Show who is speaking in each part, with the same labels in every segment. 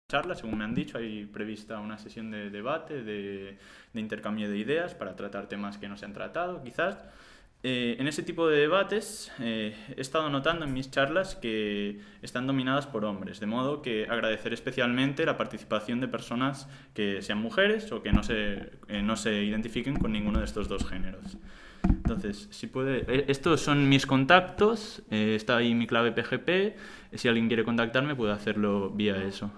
Speaker 1: charla, según me han dicho, hay prevista una sesión de debate, de intercambio de ideas para tratar temas que no se han tratado, quizás. En ese tipo de debates he estado notando en mis charlas que están dominadas por hombres, de modo que agradecer especialmente la participación de personas que sean mujeres o que no se identifiquen con ninguno de estos dos géneros. Entonces, si puede, estos son mis contactos, está ahí mi clave PGP, si alguien quiere contactarme puede hacerlo vía eso.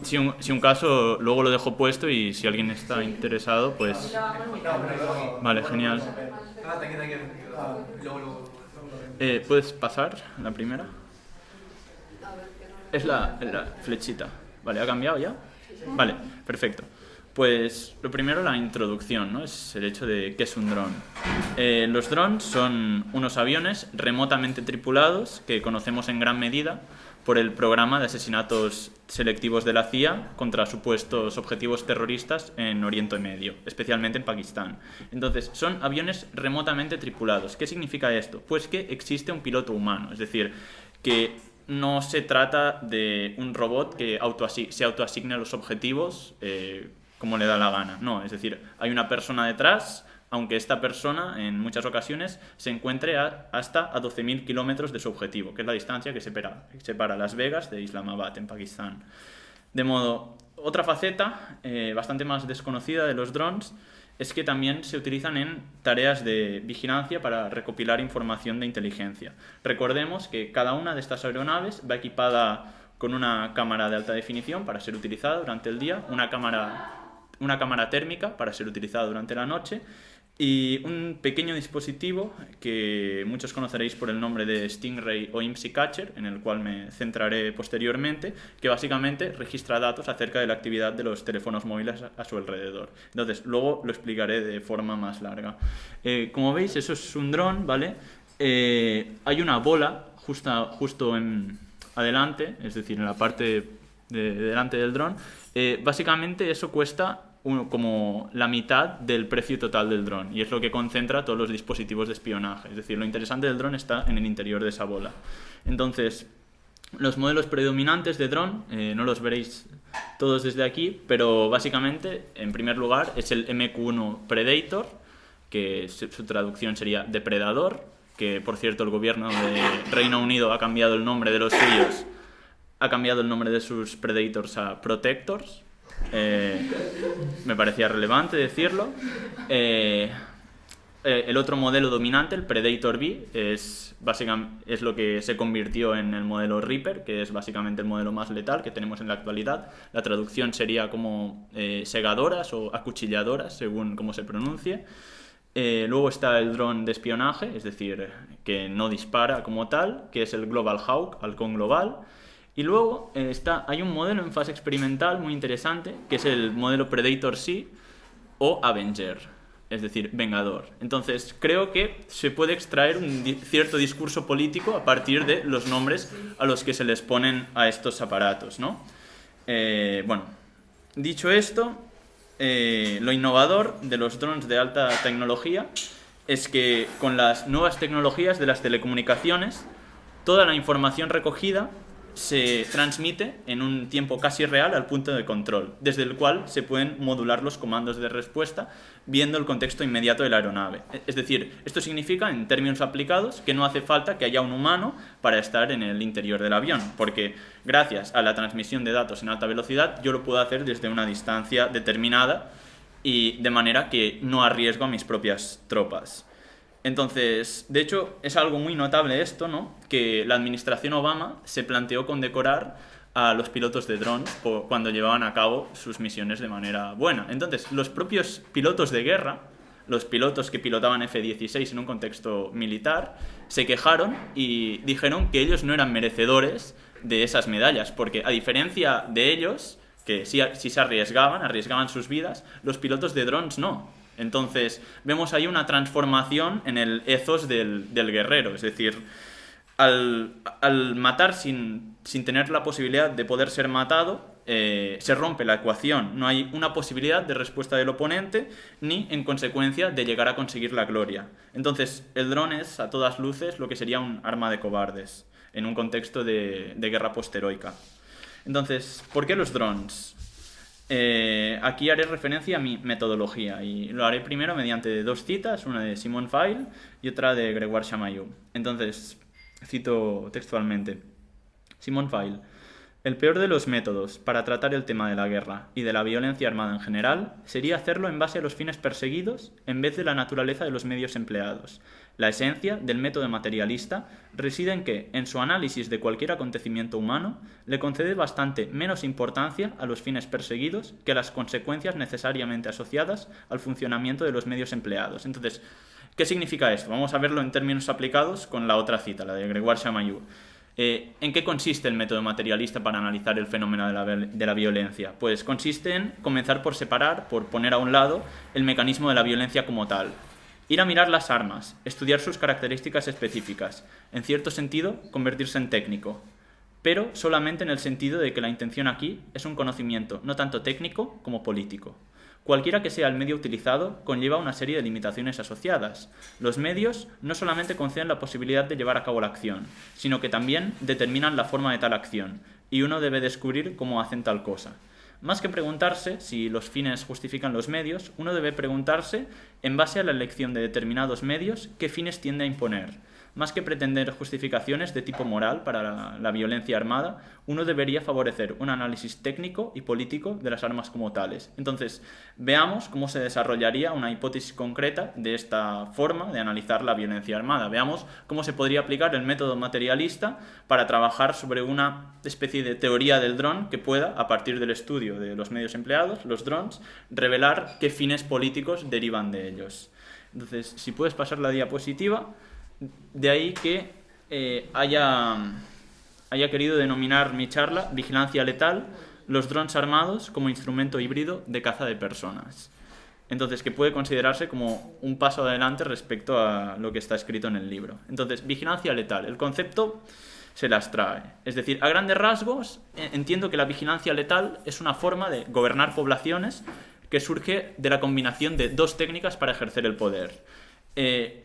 Speaker 1: Si un caso, luego lo dejo puesto y si alguien está interesado, pues... Vale, genial. ¿Puedes pasar la primera? Es la flechita. Vale, ¿ha cambiado ya? Vale, perfecto. Pues lo primero, la introducción, ¿no? Es el hecho de qué es un dron. Los drones son unos aviones remotamente tripulados que conocemos en gran medida por el programa de asesinatos selectivos de la CIA contra supuestos objetivos terroristas en Oriente Medio, especialmente en Pakistán. Entonces, son aviones remotamente tripulados. ¿Qué significa esto? Pues que existe un piloto humano, es decir, que no se trata de un robot que se autoasigne los objetivos como le da la gana. No, es decir, hay una persona detrás, aunque esta persona en muchas ocasiones se encuentre hasta a 12.000 kilómetros de su objetivo, que es la distancia que separa Las Vegas de Islamabad, en Pakistán. De modo, otra faceta bastante más desconocida de los drones es que también se utilizan en tareas de vigilancia para recopilar información de inteligencia. Recordemos que cada una de estas aeronaves va equipada con una cámara de alta definición para ser utilizada durante el día, una cámara térmica para ser utilizada durante la noche y un pequeño dispositivo que muchos conoceréis por el nombre de Stingray o IMSI Catcher, en el cual me centraré posteriormente, que básicamente registra datos acerca de la actividad de los teléfonos móviles a su alrededor. Entonces, luego lo explicaré de forma más larga. Como veis, eso es un dron, ¿vale? Hay una bola justo en adelante, es decir, en la parte de delante del dron. Básicamente eso cuesta como la mitad del precio total del dron y es lo que concentra todos los dispositivos de espionaje. Es decir, lo interesante del dron está en el interior de esa bola. Entonces, los modelos predominantes de dron, no los veréis todos desde aquí, pero básicamente, en primer lugar, es el MQ-1 Predator, que su traducción sería depredador, que por cierto el gobierno de Reino Unido ha cambiado el nombre de los suyos, ha cambiado el nombre de sus Predators a Protectors. Me parecía relevante decirlo. El otro modelo dominante, el Predator B, es lo que se convirtió en el modelo Reaper, que es básicamente el modelo más letal que tenemos en la actualidad. La traducción sería como segadoras o acuchilladoras, según cómo se pronuncie. Luego está el dron de espionaje, es decir, que no dispara como tal, que es el Global Hawk, halcón global. Y luego hay un modelo en fase experimental muy interesante, que es el modelo Predator C o Avenger, es decir, Vengador. Entonces, creo que se puede extraer un cierto discurso político a partir de los nombres a los que se les ponen a estos aparatos, ¿no? Bueno, dicho esto, lo innovador de los drones de alta tecnología es que con las nuevas tecnologías de las telecomunicaciones, toda la información recogida se transmite en un tiempo casi real al punto de control, desde el cual se pueden modular los comandos de respuesta viendo el contexto inmediato de la aeronave. Es decir, esto significa, en términos aplicados, que no hace falta que haya un humano para estar en el interior del avión, porque gracias a la transmisión de datos en alta velocidad yo lo puedo hacer desde una distancia determinada y de manera que no arriesgo a mis propias tropas. Entonces, de hecho, es algo muy notable esto, ¿no? Que la administración Obama se planteó condecorar a los pilotos de drones cuando llevaban a cabo sus misiones de manera buena. Entonces, los propios pilotos de guerra, los pilotos que pilotaban F-16 en un contexto militar, se quejaron y dijeron que ellos no eran merecedores de esas medallas, porque a diferencia de ellos, que si se arriesgaban sus vidas, los pilotos de drones no. Entonces, vemos ahí una transformación en el ethos del guerrero, es decir, al matar sin tener la posibilidad de poder ser matado, se rompe la ecuación. No hay una posibilidad de respuesta del oponente ni, en consecuencia, de llegar a conseguir la gloria. Entonces, el dron es, a todas luces, lo que sería un arma de cobardes en un contexto de guerra postheroica. Entonces, ¿por qué los drones? Aquí haré referencia a mi metodología y lo haré primero mediante dos citas, una de Simone Weil y otra de Grégoire Chamayou. Entonces, cito textualmente. Simone Weil. El peor de los métodos para tratar el tema de la guerra y de la violencia armada en general sería hacerlo en base a los fines perseguidos en vez de la naturaleza de los medios empleados. La esencia del método materialista reside en que, en su análisis de cualquier acontecimiento humano, le concede bastante menos importancia a los fines perseguidos que a las consecuencias necesariamente asociadas al funcionamiento de los medios empleados. Entonces, ¿qué significa esto? Vamos a verlo en términos aplicados con la otra cita, la de Grégoire Chamayou. ¿En qué consiste el método materialista para analizar el fenómeno de la violencia? Pues consiste en comenzar por separar, por poner a un lado, el mecanismo de la violencia como tal. Ir a mirar las armas, estudiar sus características específicas, en cierto sentido, convertirse en técnico. Pero solamente en el sentido de que la intención aquí es un conocimiento no tanto técnico como político. Cualquiera que sea el medio utilizado conlleva una serie de limitaciones asociadas. Los medios no solamente conceden la posibilidad de llevar a cabo la acción, sino que también determinan la forma de tal acción, y uno debe descubrir cómo hacen tal cosa. Más que preguntarse si los fines justifican los medios, uno debe preguntarse, en base a la elección de determinados medios, qué fines tiende a imponer. Más que pretender justificaciones de tipo moral para la violencia armada, uno debería favorecer un análisis técnico y político de las armas como tales. Entonces, veamos cómo se desarrollaría una hipótesis concreta de esta forma de analizar la violencia armada. Veamos cómo se podría aplicar el método materialista para trabajar sobre una especie de teoría del dron que pueda, a partir del estudio de los medios empleados, los drones, revelar qué fines políticos derivan de ellos. Entonces, si puedes pasar la diapositiva. De ahí que haya querido denominar mi charla Vigilancia letal, los drones armados como instrumento híbrido de caza de personas. Entonces, que puede considerarse como un paso adelante respecto a lo que está escrito en el libro. Entonces, vigilancia letal, el concepto se las trae. Es decir, a grandes rasgos, entiendo que la vigilancia letal es una forma de gobernar poblaciones que surge de la combinación de dos técnicas para ejercer el poder.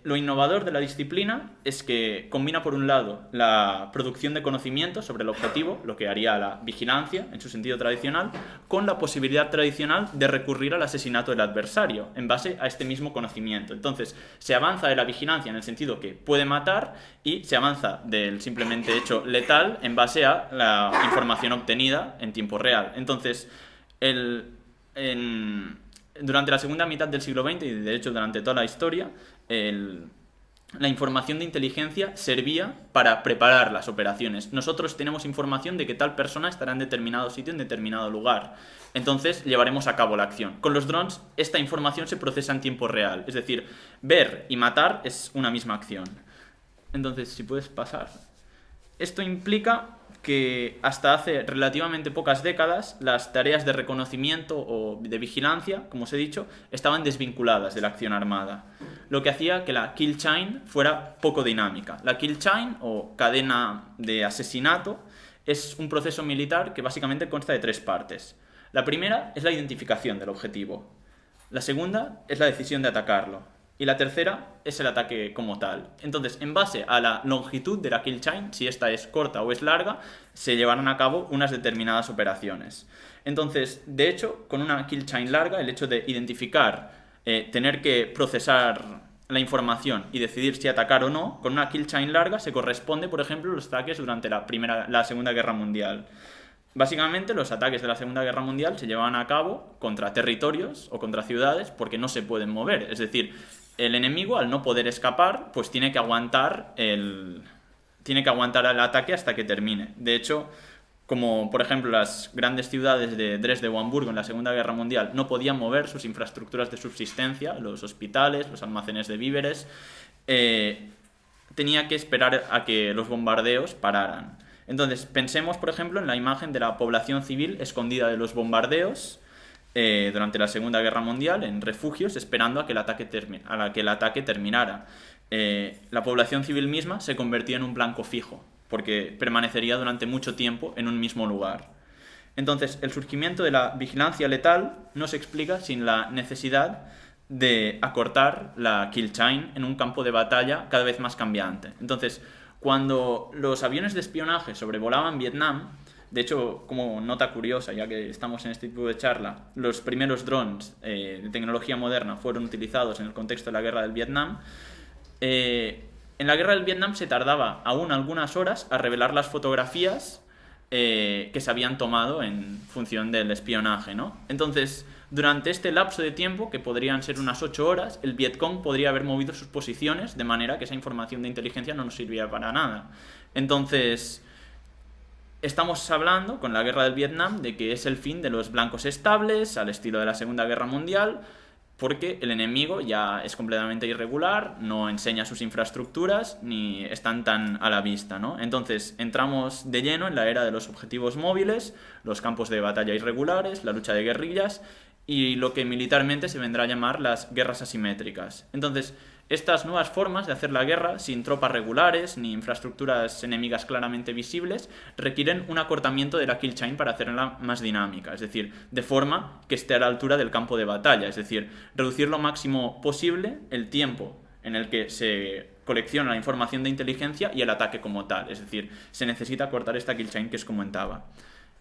Speaker 1: Lo innovador de la disciplina es que combina por un lado la producción de conocimiento sobre el objetivo, lo que haría la vigilancia en su sentido tradicional, con la posibilidad tradicional de recurrir al asesinato del adversario en base a este mismo conocimiento. Entonces se avanza de la vigilancia en el sentido que puede matar y se avanza del simplemente hecho letal en base a la información obtenida en tiempo real. Entonces durante la segunda mitad del siglo XX y de hecho durante toda la historia, la información de inteligencia servía para preparar las operaciones. Nosotros tenemos información de que tal persona estará en determinado sitio, en determinado lugar. Entonces llevaremos a cabo la acción. Con los drones esta información se procesa en tiempo real. Es decir, ver y matar es una misma acción. Entonces, si puedes pasar. Esto implica que hasta hace relativamente pocas décadas las tareas de reconocimiento o de vigilancia, como os he dicho, estaban desvinculadas de la acción armada, lo que hacía que la kill chain fuera poco dinámica. La kill chain, o cadena de asesinato, es un proceso militar que básicamente consta de tres partes. La primera es la identificación del objetivo. La segunda es la decisión de atacarlo. Y la tercera es el ataque como tal. Entonces, en base a la longitud de la kill chain, si esta es corta o es larga, se llevarán a cabo unas determinadas operaciones. Entonces, de hecho, con una kill chain larga, el hecho de identificar, tener que procesar la información y decidir si atacar o no, con una kill chain larga se corresponde, por ejemplo, los ataques durante la Segunda Guerra Mundial. Básicamente, los ataques de la Segunda Guerra Mundial se llevaban a cabo contra territorios o contra ciudades porque no se pueden mover. Es decir, el enemigo, al no poder escapar, pues tiene que aguantar el ataque hasta que termine. De hecho, como por ejemplo las grandes ciudades de Dresde o Hamburgo en la Segunda Guerra Mundial no podían mover sus infraestructuras de subsistencia, los hospitales, los almacenes de víveres, tenía que esperar a que los bombardeos pararan. Entonces, pensemos, por ejemplo, en la imagen de la población civil escondida de los bombardeos durante la Segunda Guerra Mundial, en refugios, esperando a que el ataque terminara. La población civil misma se convertía en un blanco fijo, porque permanecería durante mucho tiempo en un mismo lugar. Entonces, el surgimiento de la vigilancia letal no se explica sin la necesidad de acortar la kill chain en un campo de batalla cada vez más cambiante. Entonces, cuando los aviones de espionaje sobrevolaban Vietnam, De hecho, como nota curiosa, ya que estamos en este tipo de charla, los primeros drones de tecnología moderna fueron utilizados en el contexto de la guerra del Vietnam. En la guerra del Vietnam se tardaba aún algunas horas a revelar las fotografías que se habían tomado en función del espionaje, ¿no? Entonces, durante este lapso de tiempo, que podrían ser unas 8 horas, el Vietcong podría haber movido sus posiciones de manera que esa información de inteligencia no nos sirviera para nada. Entonces, estamos hablando, con la guerra del Vietnam, de que es el fin de los blancos estables, al estilo de la Segunda Guerra Mundial, porque el enemigo ya es completamente irregular, no enseña sus infraestructuras ni están tan a la vista, ¿no? Entonces entramos de lleno en la era de los objetivos móviles, los campos de batalla irregulares, la lucha de guerrillas y lo que militarmente se vendrá a llamar las guerras asimétricas. Entonces, estas nuevas formas de hacer la guerra, sin tropas regulares ni infraestructuras enemigas claramente visibles, requieren un acortamiento de la kill chain para hacerla más dinámica, es decir, de forma que esté a la altura del campo de batalla, es decir, reducir lo máximo posible el tiempo en el que se colecciona la información de inteligencia y el ataque como tal, es decir, se necesita cortar esta kill chain que os comentaba.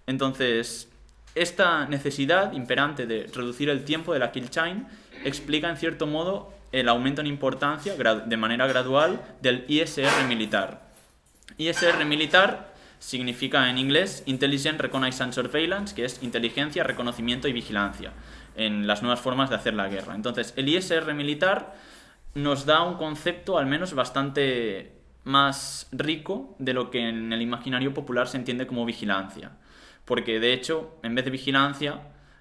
Speaker 1: Entonces, esta necesidad imperante de reducir el tiempo de la kill chain explica en cierto modo el aumento en importancia de manera gradual del ISR militar. ISR militar significa en inglés Intelligence, Reconnaissance, Surveillance, que es inteligencia, reconocimiento y vigilancia, en las nuevas formas de hacer la guerra. Entonces, el ISR militar nos da un concepto al menos bastante más rico de lo que en el imaginario popular se entiende como vigilancia. Porque, de hecho, en vez de vigilancia,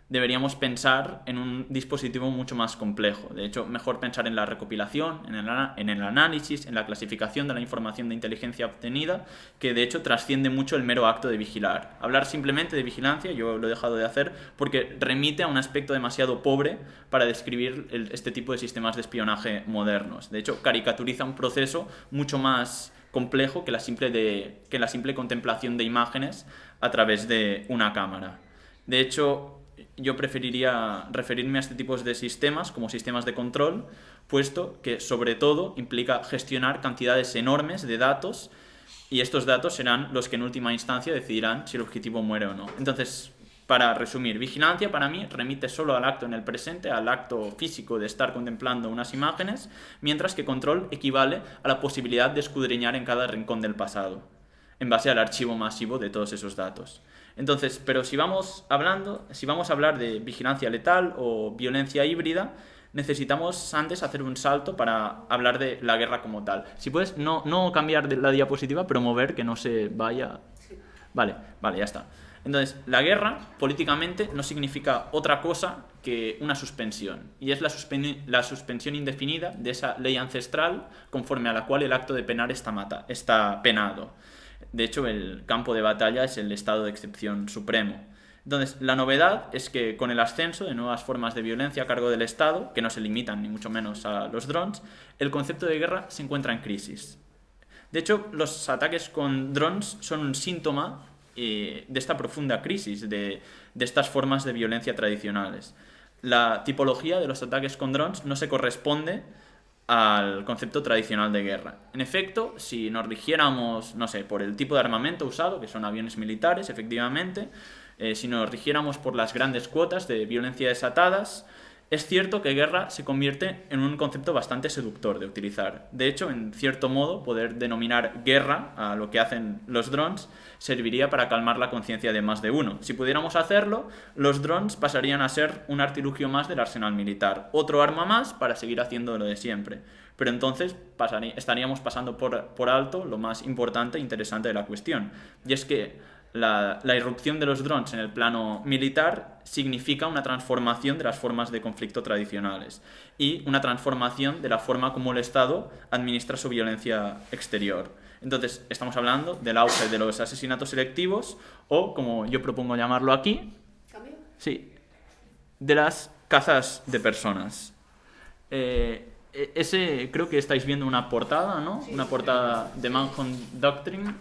Speaker 1: deberíamos pensar en un dispositivo mucho más complejo. De hecho, mejor pensar en la recopilación, en el análisis, en la clasificación de la información de inteligencia obtenida, que de hecho trasciende mucho el mero acto de vigilar. Hablar simplemente de vigilancia, yo lo he dejado de hacer, porque remite a un aspecto demasiado pobre para describir este tipo de sistemas de espionaje modernos. De hecho, caricaturiza un proceso mucho más complejo que la simple contemplación de imágenes a través de una cámara. De hecho, yo preferiría referirme a este tipo de sistemas como sistemas de control, puesto que sobre todo implica gestionar cantidades enormes de datos y estos datos serán los que en última instancia decidirán si el objetivo muere o no. Entonces, para resumir, vigilancia para mí remite solo al acto en el presente, al acto físico de estar contemplando unas imágenes, mientras que control equivale a la posibilidad de escudriñar en cada rincón del pasado, en base al archivo masivo de todos esos datos. Entonces, pero si vamos a hablar de vigilancia letal o violencia híbrida, necesitamos antes hacer un salto para hablar de la guerra como tal. Si puedes, no cambiar la diapositiva, pero mover que no se vaya. Vale, ya está. Entonces, la guerra, políticamente, no significa otra cosa que una suspensión. Y es la suspensión indefinida de esa ley ancestral conforme a la cual el acto de penar está penado. De hecho, el campo de batalla es el estado de excepción supremo. Entonces, la novedad es que con el ascenso de nuevas formas de violencia a cargo del Estado, que no se limitan ni mucho menos a los drones, el concepto de guerra se encuentra en crisis. De hecho, los ataques con drones son un síntoma de esta profunda crisis de estas formas de violencia tradicionales. La tipología de los ataques con drones no se corresponde al concepto tradicional de guerra. En efecto, si nos rigiéramos, por el tipo de armamento usado, que son aviones militares, efectivamente, si nos rigiéramos por las grandes cuotas de violencia desatadas, es cierto que guerra se convierte en un concepto bastante seductor de utilizar. De hecho, en cierto modo, poder denominar guerra a lo que hacen los drones serviría para calmar la conciencia de más de uno. Si pudiéramos hacerlo, los drones pasarían a ser un artilugio más del arsenal militar, otro arma más para seguir haciendo lo de siempre. Pero entonces estaríamos pasando por alto lo más importante e interesante de la cuestión, y es que la irrupción de los drones en el plano militar significa una transformación de las formas de conflicto tradicionales y una transformación de la forma como el Estado administra su violencia exterior. Entonces, estamos hablando del auge de los asesinatos selectivos o, como yo propongo llamarlo aquí, ¿cambio? Sí, de las cazas de personas. Creo que estáis viendo una portada, ¿no? Sí, una portada de Manhunt Doctrine.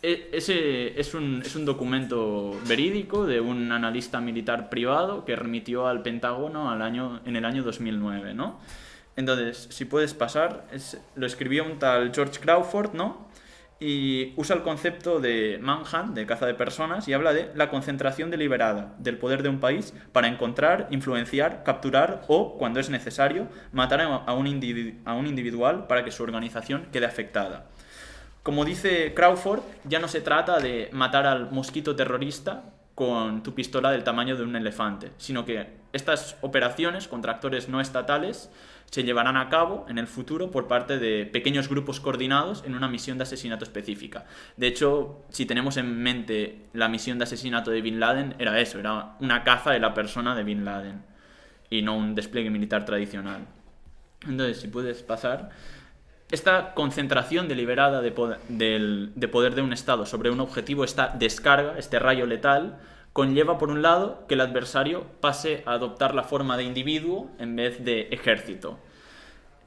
Speaker 1: Ese es un documento verídico de un analista militar privado que remitió al Pentágono en el año 2009, ¿no? Entonces, si puedes pasar, lo escribió un tal George Crawford, ¿no? y usa el concepto de manhunt, de caza de personas, y habla de la concentración deliberada del poder de un país para encontrar, influenciar, capturar o, cuando es necesario, matar a un individual para que su organización quede afectada. Como dice Crawford, ya no se trata de matar al mosquito terrorista con tu pistola del tamaño de un elefante, sino que estas operaciones contra actores no estatales se llevarán a cabo en el futuro por parte de pequeños grupos coordinados en una misión de asesinato específica. De hecho, si tenemos en mente la misión de asesinato de Bin Laden, era eso, era una caza de la persona de Bin Laden y no un despliegue militar tradicional. Entonces, si puedes pasar, esta concentración deliberada de poder de un Estado sobre un objetivo, esta descarga, este rayo letal, conlleva, por un lado, que el adversario pase a adoptar la forma de individuo en vez de ejército,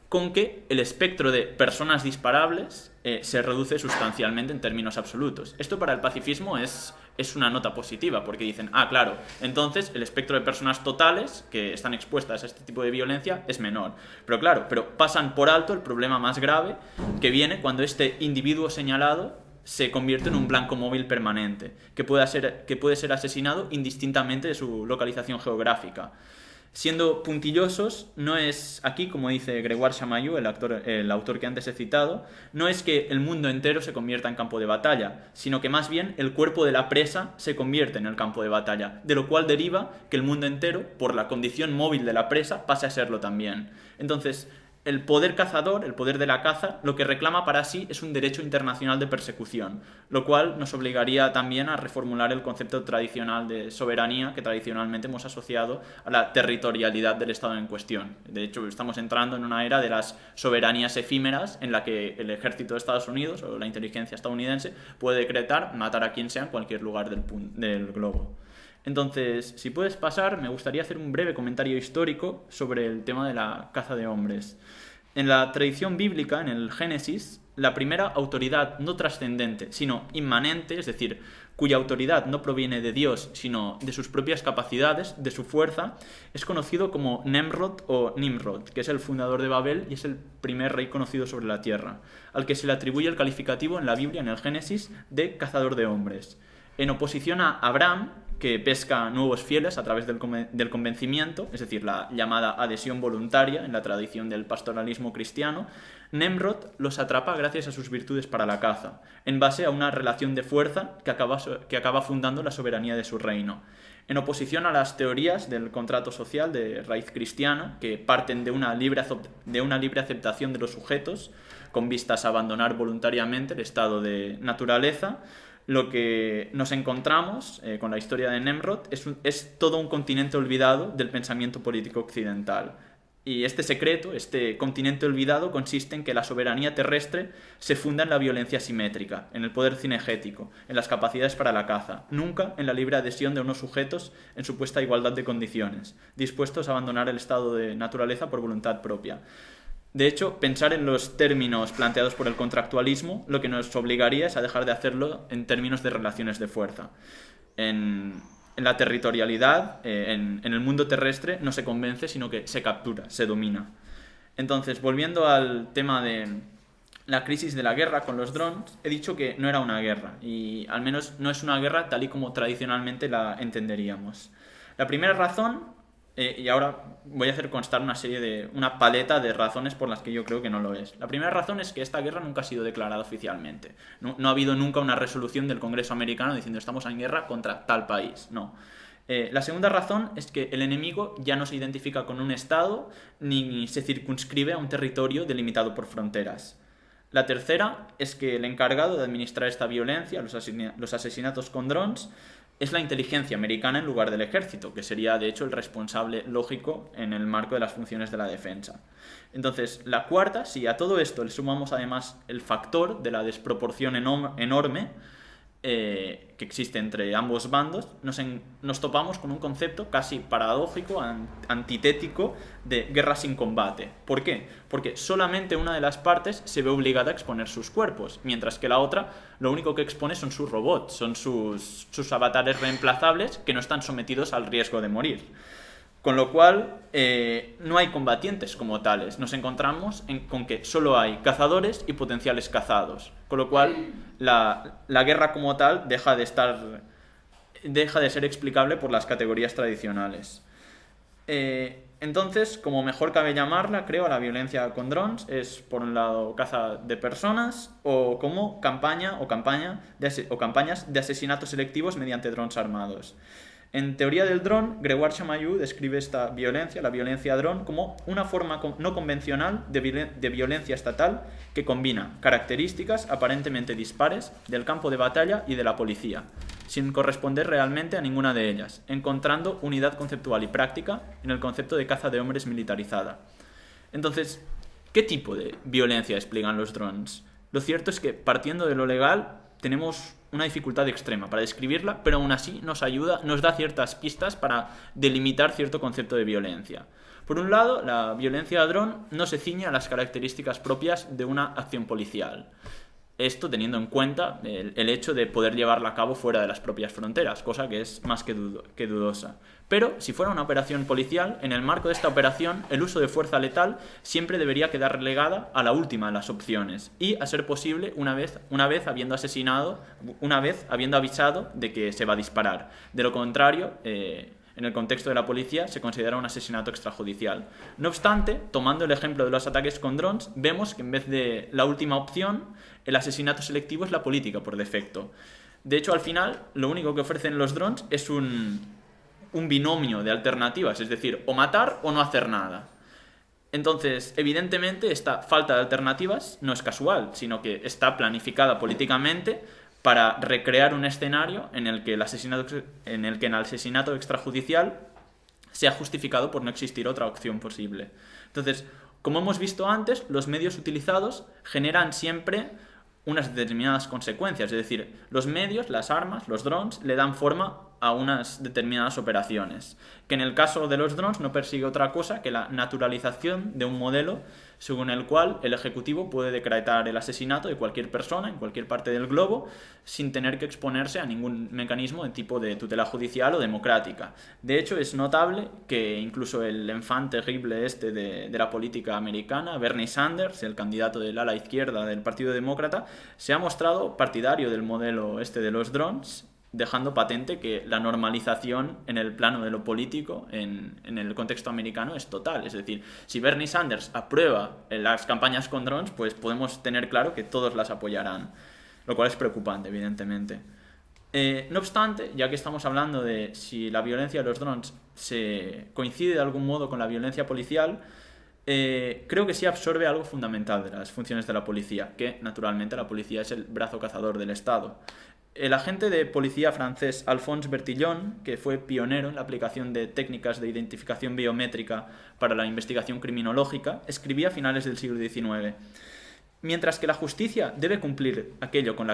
Speaker 1: con que el espectro de personas disparables se reduce sustancialmente en términos absolutos. Esto para el pacifismo es una nota positiva, porque dicen, claro, entonces el espectro de personas totales que están expuestas a este tipo de violencia es menor. Pero pasan por alto el problema más grave que viene cuando este individuo señalado se convierte en un blanco móvil permanente, que puede ser asesinado indistintamente de su localización geográfica. Siendo puntillosos, no es aquí, como dice Grégoire Chamayou, el autor que antes he citado, no es que el mundo entero se convierta en campo de batalla, sino que más bien el cuerpo de la presa se convierte en el campo de batalla, de lo cual deriva que el mundo entero, por la condición móvil de la presa, pase a serlo también. Entonces, el poder cazador, el poder de la caza, lo que reclama para sí es un derecho internacional de persecución, lo cual nos obligaría también a reformular el concepto tradicional de soberanía que tradicionalmente hemos asociado a la territorialidad del Estado en cuestión. De hecho, estamos entrando en una era de las soberanías efímeras en la que el ejército de Estados Unidos o la inteligencia estadounidense puede decretar matar a quien sea en cualquier lugar del globo. Entonces, si puedes pasar, me gustaría hacer un breve comentario histórico sobre el tema de la caza de hombres. En la tradición bíblica, en el Génesis, la primera autoridad no trascendente, sino inmanente, es decir, cuya autoridad no proviene de Dios, sino de sus propias capacidades, de su fuerza, es conocido como Nemrod o Nimrod, que es el fundador de Babel y es el primer rey conocido sobre la tierra, al que se le atribuye el calificativo en la Biblia, en el Génesis, de cazador de hombres. En oposición a Abraham, que pesca nuevos fieles a través del convencimiento, es decir, la llamada adhesión voluntaria en la tradición del pastoralismo cristiano, Nemrod los atrapa gracias a sus virtudes para la caza, en base a una relación de fuerza que acaba fundando la soberanía de su reino. En oposición a las teorías del contrato social de raíz cristiana, que parten de una libre aceptación de los sujetos, con vistas a abandonar voluntariamente el estado de naturaleza, lo que nos encontramos con la historia de Nemrod es todo un continente olvidado del pensamiento político occidental. Y este secreto, este continente olvidado, consiste en que la soberanía terrestre se funda en la violencia simétrica, en el poder cinegético, en las capacidades para la caza, nunca en la libre adhesión de unos sujetos en supuesta igualdad de condiciones, dispuestos a abandonar el estado de naturaleza por voluntad propia. De hecho, pensar en los términos planteados por el contractualismo lo que nos obligaría es a dejar de hacerlo en términos de relaciones de fuerza. En la territorialidad, en el mundo terrestre, no se convence, sino que se captura, se domina. Entonces, volviendo al tema de la crisis de la guerra con los drones, he dicho que no era una guerra, y al menos no es una guerra tal y como tradicionalmente la entenderíamos. La primera razón, y ahora voy a hacer constar una paleta de razones por las que yo creo que no lo es. La primera razón es que esta guerra nunca ha sido declarada oficialmente. No ha habido nunca una resolución del Congreso americano diciendo estamos en guerra contra tal país. No. La segunda razón es que el enemigo ya no se identifica con un Estado ni se circunscribe a un territorio delimitado por fronteras. La tercera es que el encargado de administrar esta violencia, los asesinatos con drones, es la inteligencia americana en lugar del ejército, que sería de hecho el responsable lógico en el marco de las funciones de la defensa. Entonces, la cuarta, si a todo esto le sumamos además el factor de la desproporción enorme que existe entre ambos bandos, nos topamos con un concepto casi paradójico, antitético de guerra sin combate. ¿Por qué? Porque solamente una de las partes se ve obligada a exponer sus cuerpos, mientras que la otra lo único que expone son sus robots, son sus avatares reemplazables que no están sometidos al riesgo de morir. Con lo cual, no hay combatientes como tales. Nos encontramos con que solo hay cazadores y potenciales cazados. Con lo cual, la guerra como tal deja de ser explicable por las categorías tradicionales. Entonces, como mejor cabe llamarla, creo, a la violencia con drones, es por un lado caza de personas o como campañas de asesinatos selectivos mediante drones armados. En teoría del dron, Gregoire Chamayou describe esta violencia, la violencia dron, como una forma no convencional de violencia estatal que combina características aparentemente dispares del campo de batalla y de la policía, sin corresponder realmente a ninguna de ellas, encontrando unidad conceptual y práctica en el concepto de caza de hombres militarizada. Entonces, ¿qué tipo de violencia explican los drones? Lo cierto es que, partiendo de lo legal, tenemos una dificultad extrema para describirla, pero aún así nos da ciertas pistas para delimitar cierto concepto de violencia. Por un lado, la violencia dron no se ciñe a las características propias de una acción policial. Esto teniendo en cuenta el hecho de poder llevarla a cabo fuera de las propias fronteras, cosa que es más que dudosa. Pero, si fuera una operación policial, en el marco de esta operación, el uso de fuerza letal siempre debería quedar relegada a la última de las opciones y, a ser posible, una vez habiendo avisado de que se va a disparar. De lo contrario, en el contexto de la policía, se considera un asesinato extrajudicial. No obstante, tomando el ejemplo de los ataques con drones, vemos que en vez de la última opción, el asesinato selectivo es la política por defecto. De hecho, al final, lo único que ofrecen los drones es un binomio de alternativas, es decir, o matar o no hacer nada. Entonces, evidentemente, esta falta de alternativas no es casual, sino que está planificada políticamente para recrear un escenario en el que el asesinato extrajudicial sea justificado por no existir otra opción posible. Entonces, como hemos visto antes, los medios utilizados generan siempre unas determinadas consecuencias, es decir, los medios, las armas, los drones, le dan forma a unas determinadas operaciones, que en el caso de los drones no persigue otra cosa que la naturalización de un modelo según el cual el ejecutivo puede decretar el asesinato de cualquier persona en cualquier parte del globo sin tener que exponerse a ningún mecanismo de tipo de tutela judicial o democrática. De hecho, es notable que incluso el enfant terrible de la política americana, Bernie Sanders, el candidato del ala izquierda del Partido Demócrata, se ha mostrado partidario del modelo de los drones, dejando patente que la normalización en el plano de lo político en el contexto americano es total. Es decir, si Bernie Sanders aprueba las campañas con drones, pues podemos tener claro que todos las apoyarán, lo cual es preocupante, evidentemente. No obstante, ya que estamos hablando de si la violencia de los drones se coincide de algún modo con la violencia policial, creo que sí absorbe algo fundamental de las funciones de la policía, que naturalmente la policía es el brazo cazador del Estado. El agente de policía francés Alphonse Bertillon, que fue pionero en la aplicación de técnicas de identificación biométrica para la investigación criminológica, escribía a finales del siglo XIX: mientras que la justicia debe cumplir aquello que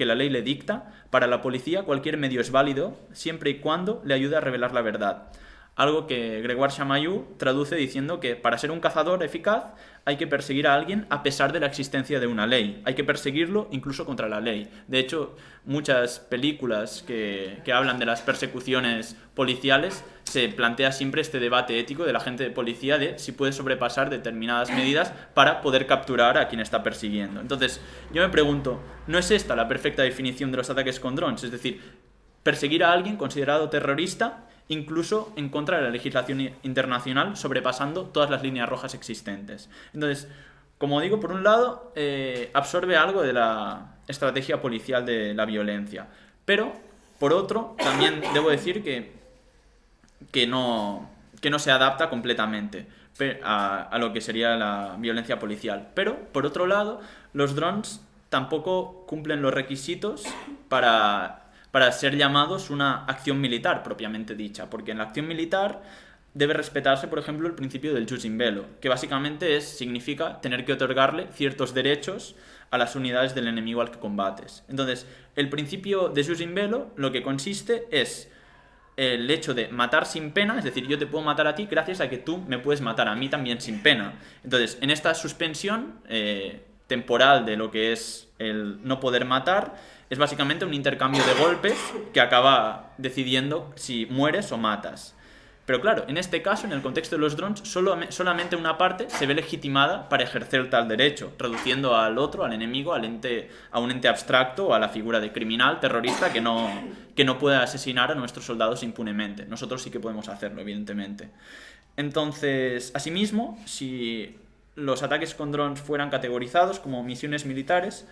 Speaker 1: la ley le dicta, para la policía cualquier medio es válido siempre y cuando le ayude a revelar la verdad. Algo que Gregoire Chamayou traduce diciendo que para ser un cazador eficaz hay que perseguir a alguien a pesar de la existencia de una ley. Hay que perseguirlo incluso contra la ley. De hecho, muchas películas que hablan de las persecuciones policiales se plantea siempre este debate ético del agente de policía de si puede sobrepasar determinadas medidas para poder capturar a quien está persiguiendo. Entonces, yo me pregunto, ¿no es esta la perfecta definición de los ataques con drones? Es decir, perseguir a alguien considerado terrorista incluso en contra de la legislación internacional, sobrepasando todas las líneas rojas existentes. Entonces, como digo, por un lado, absorbe algo de la estrategia policial de la violencia, pero, por otro, también debo decir que no se adapta completamente a lo que sería la violencia policial. Pero, por otro lado, los drones tampoco cumplen los requisitos para ser llamados una acción militar propiamente dicha, porque en la acción militar debe respetarse, por ejemplo, el principio del jus in bello, que básicamente significa tener que otorgarle ciertos derechos a las unidades del enemigo al que combates. Entonces, el principio de jus in bello lo que consiste es el hecho de matar sin pena, es decir, yo te puedo matar a ti gracias a que tú me puedes matar a mí también sin pena. Entonces, en esta suspensión temporal de lo que es el no poder matar, es básicamente un intercambio de golpes que acaba decidiendo si mueres o matas. Pero claro, en este caso, en el contexto de los drones, solamente una parte se ve legitimada para ejercer tal derecho, reduciendo al otro, al enemigo, a un ente abstracto o a la figura de criminal, terrorista, que no puede asesinar a nuestros soldados impunemente. Nosotros sí que podemos hacerlo, evidentemente. Entonces, asimismo, si los ataques con drones fueran categorizados como misiones militares,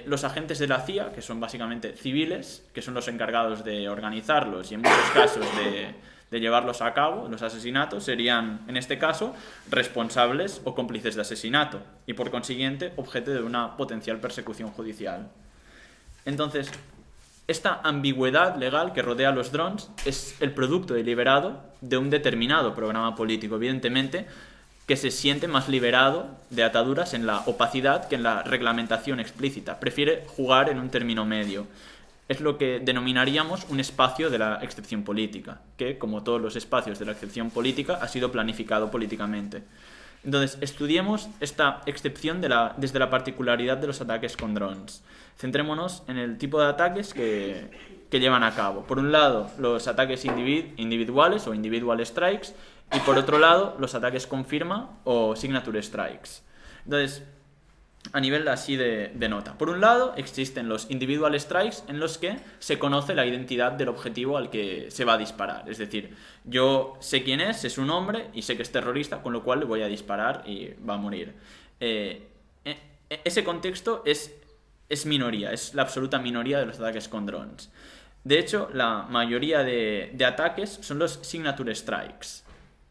Speaker 1: los agentes de la CIA, que son básicamente civiles, que son los encargados de organizarlos y en muchos casos de llevarlos a cabo, los asesinatos, serían, en este caso, responsables o cómplices de asesinato y, por consiguiente, objeto de una potencial persecución judicial. Entonces, esta ambigüedad legal que rodea a los drones es el producto deliberado de un determinado programa político, evidentemente, que se siente más liberado de ataduras en la opacidad que en la reglamentación explícita. Prefiere jugar en un término medio. Es lo que denominaríamos un espacio de la excepción política, que, como todos los espacios de la excepción política, ha sido planificado políticamente. Entonces, estudiemos esta excepción desde la particularidad de los ataques con drones. Centrémonos en el tipo de ataques que llevan a cabo. Por un lado, los ataques individuales o individual strikes, y por otro lado, los ataques con firma o signature strikes. Entonces, a nivel así de nota. Por un lado, existen los individual strikes en los que se conoce la identidad del objetivo al que se va a disparar. Es decir, yo sé quién es un hombre y sé que es terrorista, con lo cual le voy a disparar y va a morir. Ese contexto es minoría, es la absoluta minoría de los ataques con drones. De hecho, la mayoría de ataques son los signature strikes,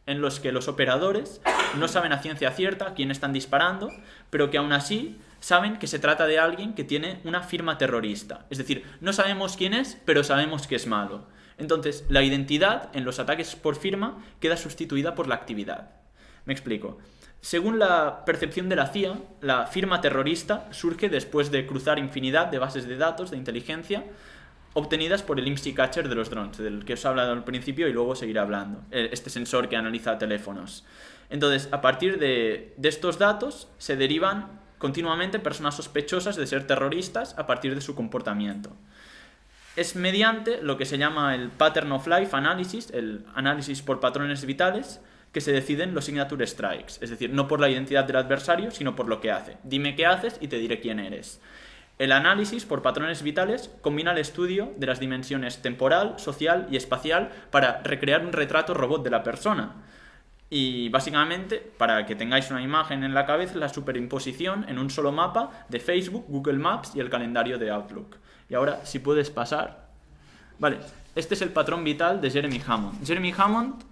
Speaker 1: en los que los operadores no saben a ciencia cierta a quién están disparando, pero que aún así saben que se trata de alguien que tiene una firma terrorista. Es decir, no sabemos quién es, pero sabemos que es malo. Entonces, la identidad en los ataques por firma queda sustituida por la actividad. Me explico. Según la percepción de la CIA, la firma terrorista surge después de cruzar infinidad de bases de datos de inteligencia obtenidas por el IMSI Catcher de los drones, del que os he hablado al principio y luego seguiré hablando, este sensor que analiza teléfonos. Entonces, a partir de estos datos se derivan continuamente personas sospechosas de ser terroristas a partir de su comportamiento. Es mediante lo que se llama el Pattern of Life Analysis, el análisis por patrones vitales, que se deciden los signature strikes, es decir, no por la identidad del adversario, sino por lo que hace. Dime qué haces y te diré quién eres. El análisis por patrones vitales combina el estudio de las dimensiones temporal, social y espacial para recrear un retrato robot de la persona. Y básicamente, para que tengáis una imagen en la cabeza, la superimposición en un solo mapa de Facebook, Google Maps y el calendario de Outlook. Y ahora, si puedes pasar. Vale, este es el patrón vital de Jeremy Hammond. Jeremy Hammond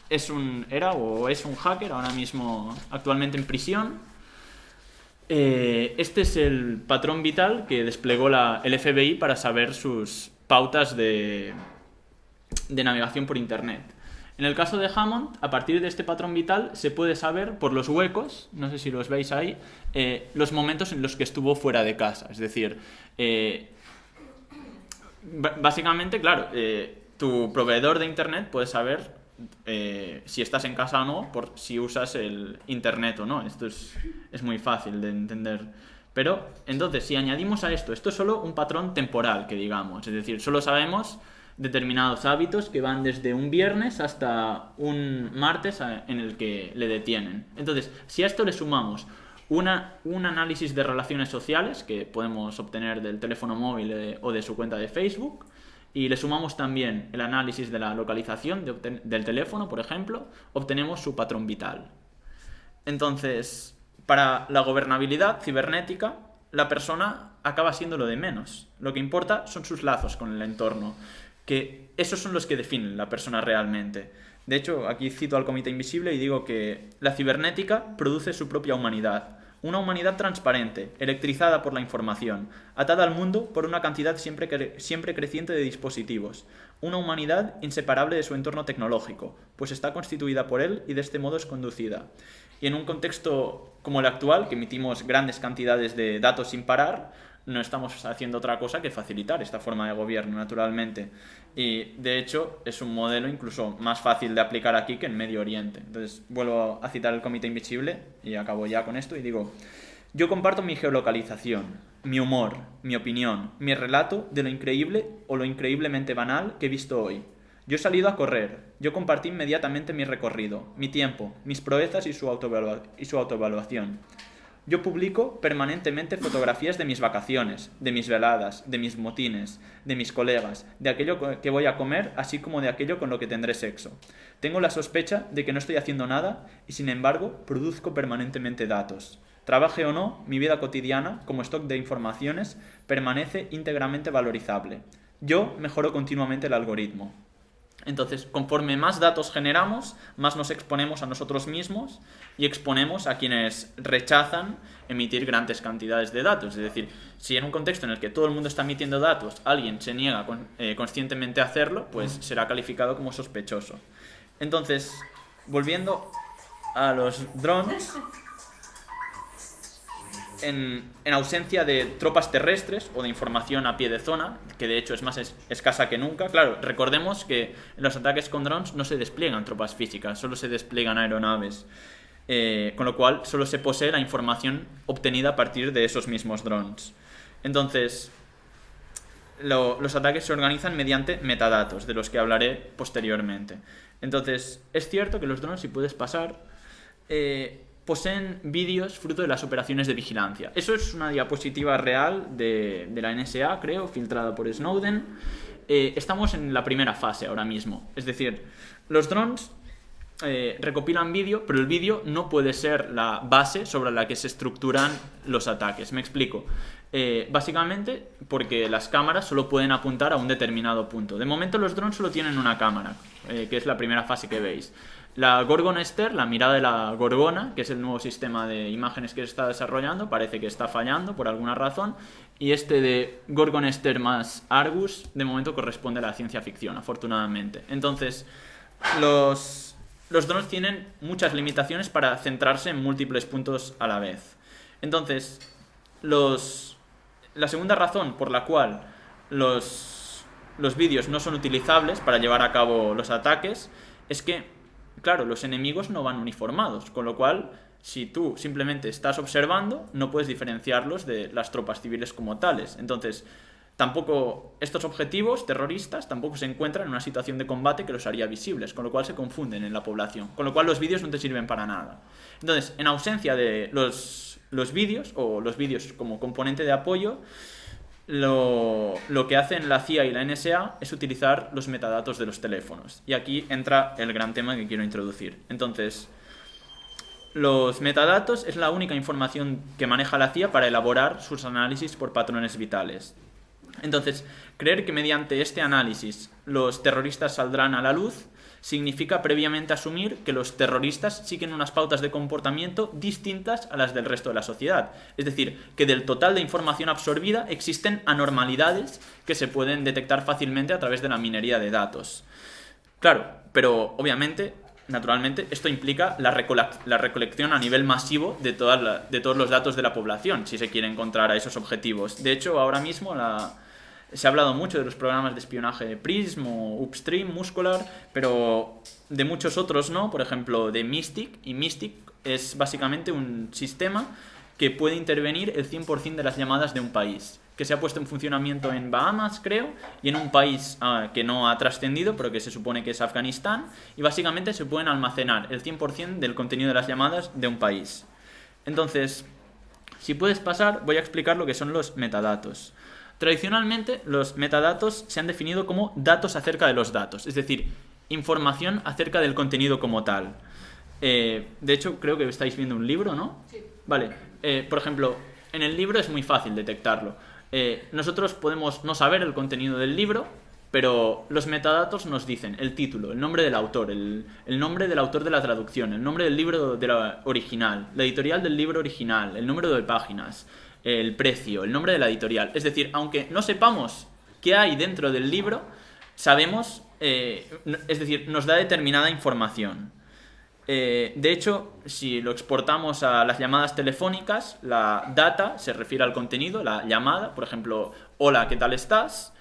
Speaker 1: es un hacker, ahora mismo actualmente en prisión. Este es el patrón vital que desplegó el FBI para saber sus pautas de navegación por Internet. En el caso de Hammond, a partir de este patrón vital se puede saber por los huecos, no sé si los veis ahí, los momentos en los que estuvo fuera de casa. Es decir, básicamente, claro, tu proveedor de Internet puede saber si estás en casa o no, por si usas el internet o no. Esto es muy fácil de entender. Pero, entonces, si añadimos a esto es solo un patrón temporal, que digamos. Es decir, solo sabemos determinados hábitos que van desde un viernes hasta un martes en el que le detienen. Entonces, si a esto le sumamos un análisis de relaciones sociales que podemos obtener del teléfono móvil o de su cuenta de Facebook, y le sumamos también el análisis de la localización del teléfono, por ejemplo, obtenemos su patrón vital. Entonces, para la gobernabilidad cibernética, la persona acaba siendo lo de menos. Lo que importa son sus lazos con el entorno, que esos son los que definen la persona realmente. De hecho, aquí cito al Comité Invisible y digo que la cibernética produce su propia humanidad. Una humanidad transparente, electrizada por la información, atada al mundo por una cantidad siempre creciente de dispositivos. Una humanidad inseparable de su entorno tecnológico, pues está constituida por él y de este modo es conducida. Y en un contexto como el actual, que emitimos grandes cantidades de datos sin parar, no estamos haciendo otra cosa que facilitar esta forma de gobierno, naturalmente. Y, de hecho, es un modelo incluso más fácil de aplicar aquí que en Medio Oriente. Entonces, vuelvo a citar el Comité Invisible y acabo ya con esto y digo, Yo comparto mi geolocalización, mi humor, mi opinión, mi relato de lo increíble o lo increíblemente banal que he visto hoy. Yo he salido a correr. Yo compartí inmediatamente mi recorrido, mi tiempo, mis proezas y su autoevaluación. Yo publico permanentemente fotografías de mis vacaciones, de mis veladas, de mis motines, de mis colegas, de aquello que voy a comer, así como de aquello con lo que tendré sexo. Tengo la sospecha de que no estoy haciendo nada y, sin embargo, produzco permanentemente datos. Trabaje o no, mi vida cotidiana, como stock de informaciones, permanece íntegramente valorizable. Yo mejoro continuamente el algoritmo. Entonces, conforme más datos generamos, más nos exponemos a nosotros mismos y exponemos a quienes rechazan emitir grandes cantidades de datos. Es decir, si en un contexto en el que todo el mundo está emitiendo datos, alguien se niega conscientemente a hacerlo, pues será calificado como sospechoso. Entonces, volviendo a los drones, en ausencia de tropas terrestres o de información a pie de zona, que de hecho es más escasa que nunca. Claro, recordemos que en los ataques con drones no se despliegan tropas físicas, solo se despliegan aeronaves, con lo cual solo se posee la información obtenida a partir de esos mismos drones. Entonces, los ataques se organizan mediante metadatos, de los que hablaré posteriormente. Entonces, es cierto que los drones, si puedes pasar, poseen vídeos fruto de las operaciones de vigilancia. Eso es una diapositiva real de la NSA, creo, filtrada por Snowden. Estamos en la primera fase ahora mismo. Es decir, los drones recopilan vídeo, pero el vídeo no puede ser la base sobre la que se estructuran los ataques. Me explico. Básicamente porque las cámaras solo pueden apuntar a un determinado punto. De momento los drones solo tienen una cámara, que es la primera fase que veis. La Gorgon Ster, la mirada de la Gorgona, que es el nuevo sistema de imágenes que se está desarrollando, parece que está fallando por alguna razón. Y este de Gorgon Ster más Argus, de momento corresponde a la ciencia ficción, afortunadamente. Entonces, los drones tienen muchas limitaciones para centrarse en múltiples puntos a la vez. Entonces, la segunda razón por la cual los vídeos no son utilizables para llevar a cabo los ataques es que, claro, los enemigos no van uniformados, con lo cual, si tú simplemente estás observando, no puedes diferenciarlos de las tropas civiles como tales. Entonces, tampoco estos objetivos terroristas tampoco se encuentran en una situación de combate que los haría visibles, con lo cual se confunden en la población, con lo cual los vídeos no te sirven para nada. Entonces, en ausencia de los vídeos, o los vídeos como componente de apoyo, lo que hacen la CIA y la NSA es utilizar los metadatos de los teléfonos. Y aquí entra el gran tema que quiero introducir. Entonces, los metadatos es la única información que maneja la CIA para elaborar sus análisis por patrones vitales. Entonces, creer que mediante este análisis los terroristas saldrán a la luz significa previamente asumir que los terroristas siguen unas pautas de comportamiento distintas a las del resto de la sociedad. Es decir, que del total de información absorbida existen anormalidades que se pueden detectar fácilmente a través de la minería de datos. Claro, pero obviamente, naturalmente, esto implica la recolección a nivel masivo de todos los datos de la población, si se quiere encontrar a esos objetivos. De hecho, ahora mismo se ha hablado mucho de los programas de espionaje PRISM o Upstream, Muscular, pero de muchos otros no, por ejemplo de Mystic, y Mystic es básicamente un sistema que puede intervenir el 100% de las llamadas de un país, que se ha puesto en funcionamiento en Bahamas, creo, y en un país que no ha trascendido, pero que se supone que es Afganistán, y básicamente se pueden almacenar el 100% del contenido de las llamadas de un país. Entonces, si puedes pasar, voy a explicar lo que son los metadatos. Tradicionalmente, los metadatos se han definido como datos acerca de los datos, es decir, información acerca del contenido como tal. De hecho, creo que estáis viendo un libro, ¿no? Sí. Vale. Por ejemplo, en el libro es muy fácil detectarlo. Nosotros podemos no saber el contenido del libro, pero los metadatos nos dicen el título, el nombre del autor, el nombre del autor de la traducción, el nombre del libro original, la editorial del libro original, el número de páginas, el precio, el nombre de la editorial. Es decir, aunque no sepamos qué hay dentro del libro, sabemos, es decir, nos da determinada información. De hecho, si lo exportamos a las llamadas telefónicas, la data se refiere al contenido, la llamada, por ejemplo, hola, ¿qué tal estás?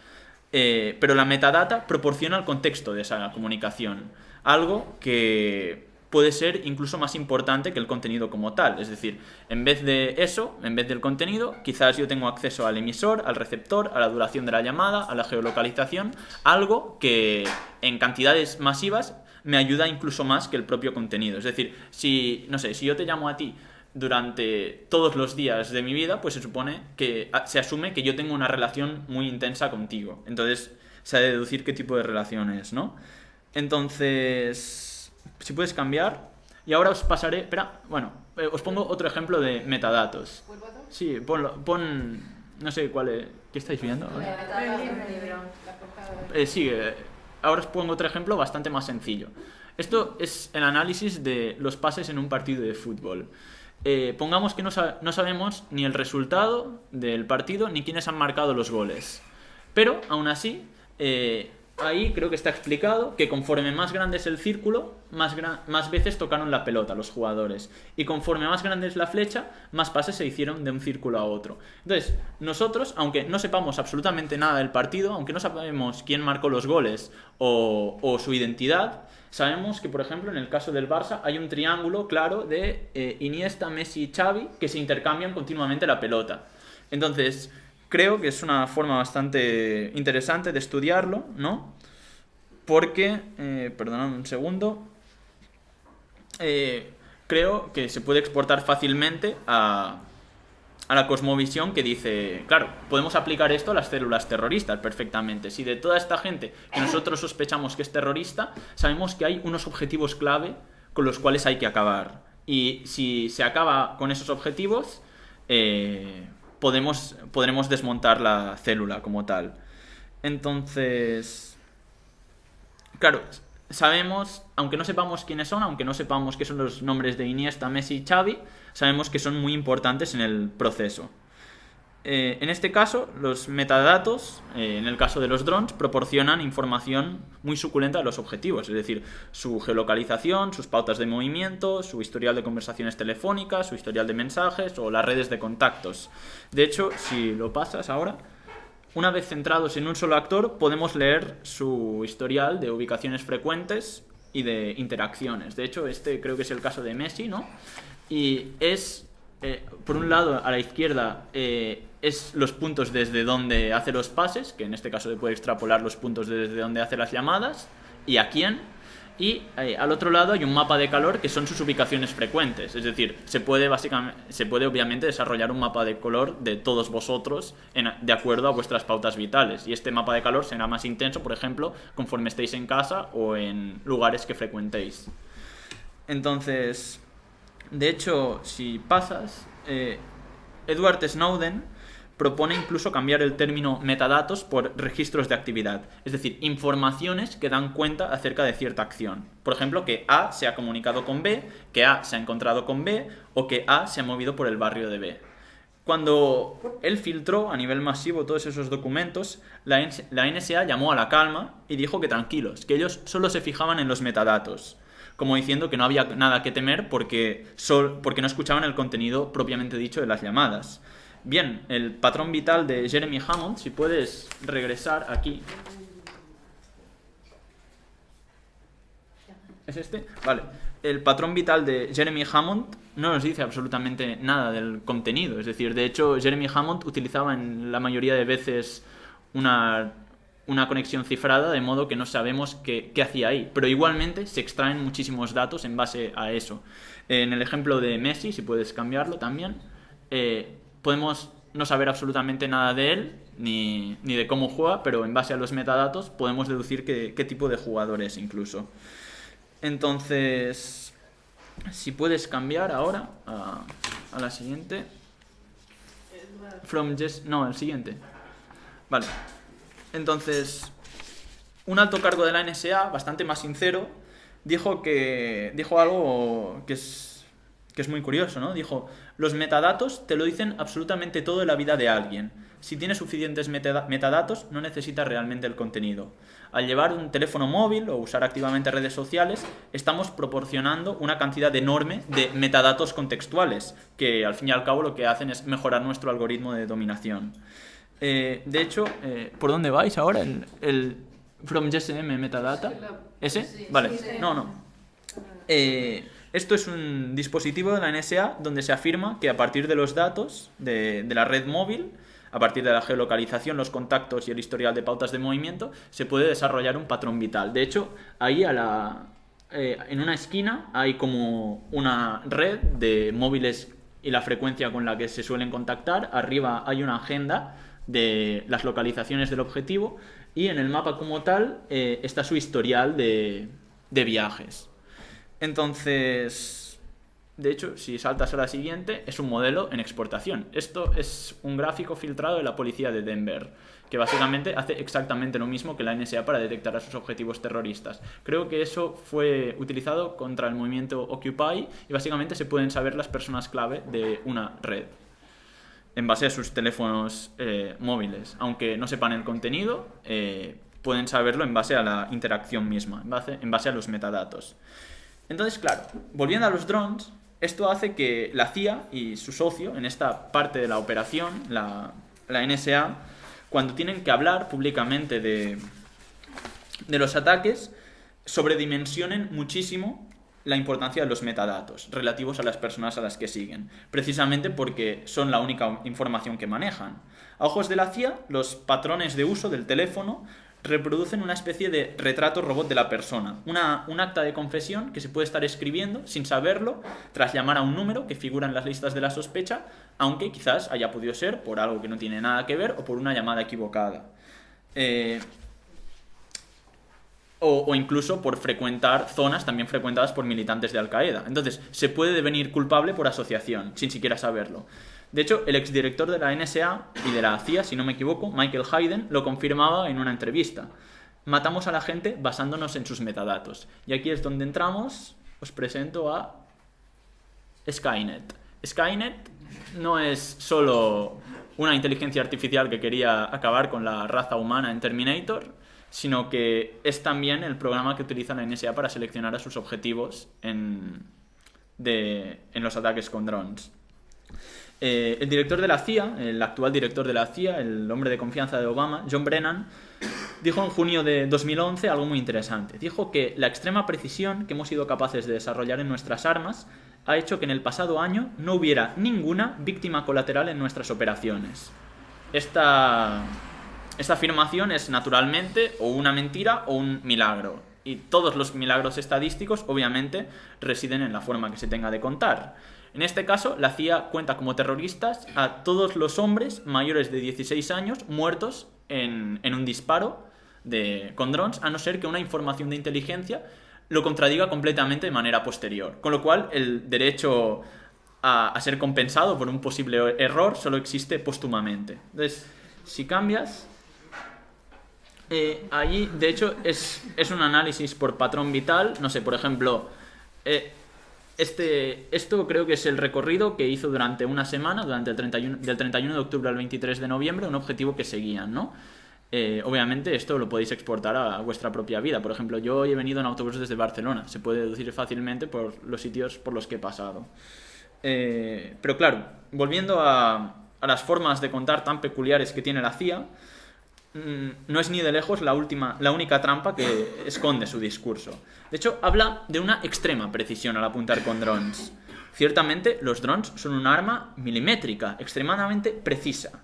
Speaker 1: Pero la metadata proporciona el contexto de esa comunicación, algo que puede ser incluso más importante que el contenido como tal. Es decir, en vez de eso, en vez del contenido, quizás yo tengo acceso al emisor, al receptor, a la duración de la llamada, a la geolocalización, algo que en cantidades masivas me ayuda incluso más que el propio contenido. Es decir, si yo te llamo a ti durante todos los días de mi vida, pues se asume que yo tengo una relación muy intensa contigo. Entonces se ha de deducir qué tipo de relación es, ¿no? Entonces, si puedes cambiar. Y ahora os pasaré... os pongo otro ejemplo de metadatos. Sí, pon... No sé cuál es... ¿Qué estáis viendo ahora? Ahora os pongo otro ejemplo bastante más sencillo. Esto es el análisis de los pases en un partido de fútbol. Pongamos que no sabemos ni el resultado del partido ni quiénes han marcado los goles. Pero, aún así, ahí creo que está explicado que conforme más grande es el círculo, más veces tocaron la pelota los jugadores. Y conforme más grande es la flecha, más pases se hicieron de un círculo a otro. Entonces, nosotros, aunque no sepamos absolutamente nada del partido, aunque no sabemos quién marcó los goles o su identidad, sabemos que, por ejemplo, en el caso del Barça hay un triángulo claro de Iniesta, Messi y Xavi que se intercambian continuamente la pelota. Entonces, creo que es una forma bastante interesante de estudiarlo, ¿no? Porque, perdonadme un segundo, creo que se puede exportar fácilmente a la cosmovisión que dice, claro, podemos aplicar esto a las células terroristas perfectamente. Si de toda esta gente que nosotros sospechamos que es terrorista, sabemos que hay unos objetivos clave con los cuales hay que acabar. Y si se acaba con esos objetivos, podremos desmontar la célula como tal. Entonces, claro, sabemos, aunque no sepamos quiénes son, aunque no sepamos qué son los nombres de Iniesta, Messi y Xavi, sabemos que son muy importantes en el proceso. En este caso, los metadatos, en el caso de los drones, proporcionan información muy suculenta de los objetivos, es decir, su geolocalización, sus pautas de movimiento, su historial de conversaciones telefónicas, su historial de mensajes o las redes de contactos. De hecho, si lo pasas ahora, una vez centrados en un solo actor, podemos leer su historial de ubicaciones frecuentes y de interacciones. De hecho, este creo que es el caso de Messi, ¿no? Y es, por un lado, a la izquierda, es los puntos desde donde hace los pases, que en este caso se puede extrapolar los puntos desde donde hace las llamadas, y a quién. Y al otro lado hay un mapa de calor que son sus ubicaciones frecuentes. Es decir, se puede obviamente desarrollar un mapa de color de todos vosotros de acuerdo a vuestras pautas vitales. Y este mapa de calor será más intenso, por ejemplo, conforme estéis en casa o en lugares que frecuentéis. Entonces, de hecho, si pasas, Edward Snowden propone incluso cambiar el término metadatos por registros de actividad, es decir, informaciones que dan cuenta acerca de cierta acción. Por ejemplo, que A se ha comunicado con B, que A se ha encontrado con B o que A se ha movido por el barrio de B. Cuando él filtró a nivel masivo todos esos documentos, la NSA llamó a la calma y dijo que tranquilos, que ellos solo se fijaban en los metadatos, como diciendo que no había nada que temer porque no escuchaban el contenido propiamente dicho de las llamadas. Bien, el patrón vital de Jeremy Hammond, si puedes regresar aquí. ¿Es este? Vale. El patrón vital de Jeremy Hammond no nos dice absolutamente nada del contenido. Es decir, de hecho, Jeremy Hammond utilizaba en la mayoría de veces una conexión cifrada, de modo que no sabemos qué hacía ahí. Pero igualmente se extraen muchísimos datos en base a eso. En el ejemplo de Messi, si puedes cambiarlo también, podemos no saber absolutamente nada de él, ni de cómo juega, pero en base a los metadatos podemos deducir qué tipo de jugador es incluso. Entonces, si puedes cambiar ahora a la siguiente. El siguiente. Vale. Entonces, un alto cargo de la NSA, bastante más sincero, dijo algo que es muy curioso, ¿no? Dijo: los metadatos te lo dicen absolutamente todo de la vida de alguien. Si tienes suficientes metadatos, no necesitas realmente el contenido. Al llevar un teléfono móvil o usar activamente redes sociales, estamos proporcionando una cantidad enorme de metadatos contextuales, que al fin y al cabo lo que hacen es mejorar nuestro algoritmo de dominación. De hecho, ¿por dónde vais ahora? ¿El from GSM metadata? ¿Ese? Vale. No. Esto es un dispositivo de la NSA donde se afirma que a partir de los datos de la red móvil, a partir de la geolocalización, los contactos y el historial de pautas de movimiento, se puede desarrollar un patrón vital. De hecho, ahí en una esquina hay como una red de móviles y la frecuencia con la que se suelen contactar. Arriba hay una agenda de las localizaciones del objetivo y en el mapa como tal está su historial de viajes. Entonces, de hecho, si saltas a la siguiente, es un modelo en exportación. Esto es un gráfico filtrado de la policía de Denver, que básicamente hace exactamente lo mismo que la NSA para detectar a sus objetivos terroristas. Creo que eso fue utilizado contra el movimiento Occupy y básicamente se pueden saber las personas clave de una red en base a sus teléfonos móviles. Aunque no sepan el contenido, pueden saberlo en base a la interacción misma, en base a los metadatos. Entonces, claro, volviendo a los drones, esto hace que la CIA y su socio en esta parte de la operación, la NSA, cuando tienen que hablar públicamente de los ataques, sobredimensionen muchísimo la importancia de los metadatos relativos a las personas a las que siguen, precisamente porque son la única información que manejan. A ojos de la CIA, los patrones de uso del teléfono reproducen una especie de retrato robot de la persona, un acta de confesión que se puede estar escribiendo sin saberlo tras llamar a un número que figura en las listas de la sospecha, aunque quizás haya podido ser por algo que no tiene nada que ver o por una llamada equivocada. O incluso por frecuentar zonas también frecuentadas por militantes de Al-Qaeda. Entonces, se puede devenir culpable por asociación, sin siquiera saberlo. De hecho, el exdirector de la NSA y de la CIA, si no me equivoco, Michael Hayden, lo confirmaba en una entrevista. Matamos a la gente basándonos en sus metadatos. Y aquí es donde entramos, os presento a Skynet. Skynet no es solo una inteligencia artificial que quería acabar con la raza humana en Terminator, sino que es también el programa que utiliza la NSA para seleccionar a sus objetivos en los ataques con drones. El director de la CIA, el actual director de la CIA, el hombre de confianza de Obama, John Brennan, dijo en junio de 2011 algo muy interesante. Dijo que la extrema precisión que hemos sido capaces de desarrollar en nuestras armas ha hecho que en el pasado año no hubiera ninguna víctima colateral en nuestras operaciones. Esta afirmación es naturalmente o una mentira o un milagro. Y todos los milagros estadísticos, obviamente, residen en la forma que se tenga de contar. En este caso, la CIA cuenta como terroristas a todos los hombres mayores de 16 años muertos en un disparo con drones, a no ser que una información de inteligencia lo contradiga completamente de manera posterior. Con lo cual, el derecho a ser compensado por un posible error solo existe póstumamente. Entonces, si cambias... allí, de hecho, es un análisis por patrón vital. No sé, por ejemplo, esto creo que es el recorrido que hizo durante una semana, del 31 de octubre al 23 de noviembre, un objetivo que seguían, ¿no? Obviamente esto lo podéis exportar a vuestra propia vida. Por ejemplo, yo hoy he venido en autobús desde Barcelona. Se puede deducir fácilmente por los sitios por los que he pasado. Pero claro, volviendo a las formas de contar tan peculiares que tiene la CIA, no es ni de lejos la única trampa que esconde su discurso. De hecho, habla de una extrema precisión al apuntar con drones. Ciertamente, los drones son un arma milimétrica, extremadamente precisa.